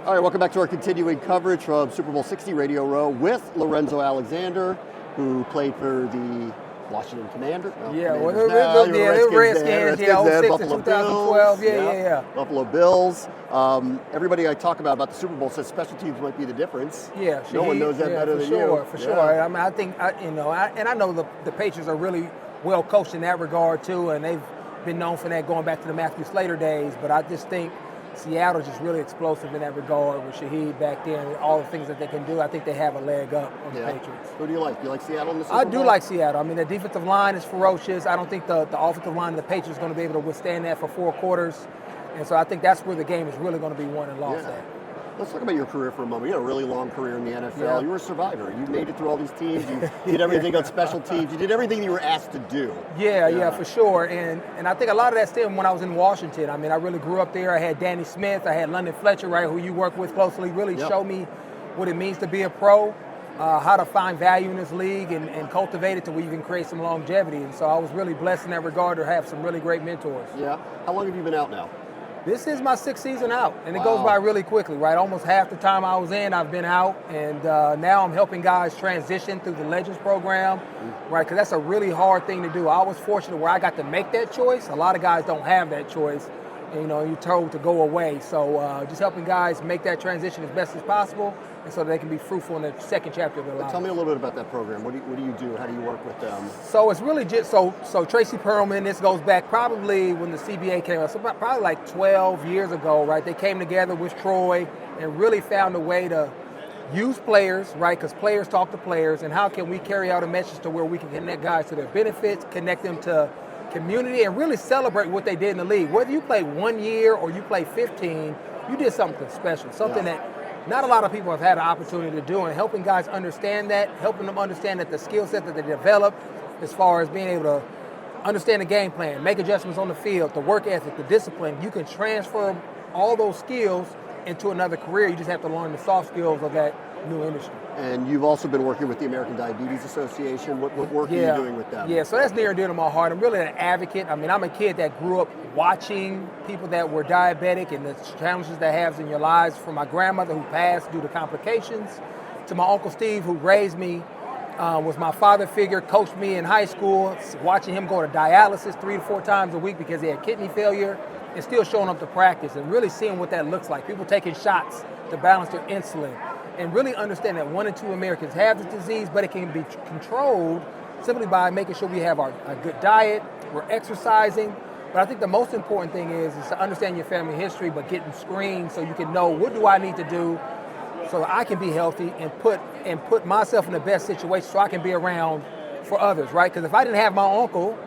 All right, welcome back to our continuing coverage from Super Bowl 60 Radio Row with Lorenzo Alexander, who played for the Washington Commanders. The Redskins, 06 to 2012, yeah. Buffalo Bills. Everybody I talk about the Super Bowl says special teams might be the difference. Yeah, no one knows that better than you. For sure. I mean, I think, I know the Patriots are really well coached in that regard too, and they've been known for that going back to the Matthew Slater days. But I just think Seattle's just really explosive in that regard with Shaheed back there and all the things that they can do. I think they have a leg up on the Patriots. Who do you like? Do you like Seattle in the Super Bowl? I do like Seattle. I mean, the defensive line is ferocious. I don't think the offensive line of the Patriots is going to be able to withstand that for 4 quarters. And so I think that's where the game is really going to be won and lost at. Let's talk about your career for a moment. You had a really long career in the NFL. Yeah. You were a survivor. You made it through all these teams. You did everything on special teams. You did everything you were asked to do. Yeah, for sure. And I think a lot of that stemmed when I was in Washington. I mean, I really grew up there. I had Danny Smith. I had London Fletcher, right, who you work with closely, really showed me what it means to be a pro, how to find value in this league and cultivate it to where you can create some longevity. And so I was really blessed in that regard to have some really great mentors. Yeah. How long have you been out now? This is my 6th season out, and it goes by really quickly, right? Almost half the time I was in, I've been out, and now I'm helping guys transition through the Legends program, right? Because that's a really hard thing to do. I was fortunate where I got to make that choice. A lot of guys don't have that choice. And, you're told to go away. So just helping guys make that transition as best as possible, and so that they can be fruitful in the second chapter of their life. Tell me a little bit about that program. What do you do? How do you work with them? So it's really just so Tracy Perlman. This goes back probably when the CBA came out. So probably like 12 years ago, right? They came together with Troy and really found a way to use players, right? Because players talk to players, and how can we carry out a message to where we can connect guys to their benefits, connect them to community, and really celebrate what they did in the league. Whether you play 1 year or you play 15, you did something special, something that not a lot of people have had an opportunity to do, and helping guys understand that, helping them understand that the skill set that they develop as far as being able to understand the game plan, make adjustments on the field, the work ethic, the discipline, you can transfer all those skills into another career. You just have to learn the soft skills of that new industry. And you've also been working with the American Diabetes Association. What work are you doing with them? Yeah, so that's near and dear to my heart. I'm really an advocate. I mean, I'm a kid that grew up watching people that were diabetic and the challenges that has in your lives, from my grandmother who passed due to complications to my Uncle Steve who raised me, was my father figure, coached me in high school, watching him go to dialysis 3 to 4 times a week because he had kidney failure, and still showing up to practice and really seeing what that looks like. People taking shots to balance their insulin, and really understand that 1 in 2 Americans have this disease, but it can be controlled simply by making sure we have a good diet, we're exercising. But I think the most important thing is to understand your family history, but getting screened so you can know, what do I need to do so that I can be healthy and put myself in the best situation so I can be around for others, right? Because if I didn't have my uncle,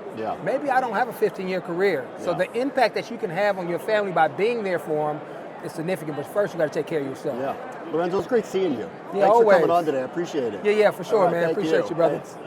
maybe I don't have a 15-year career. So the impact that you can have on your family by being there for them is significant, but first you got to take care of yourself. Yeah. Lorenzo, it's great seeing you. Yeah, Thanks always. for coming on today. I appreciate it. Yeah, for sure, man. Thank Appreciate you, brother. Thanks.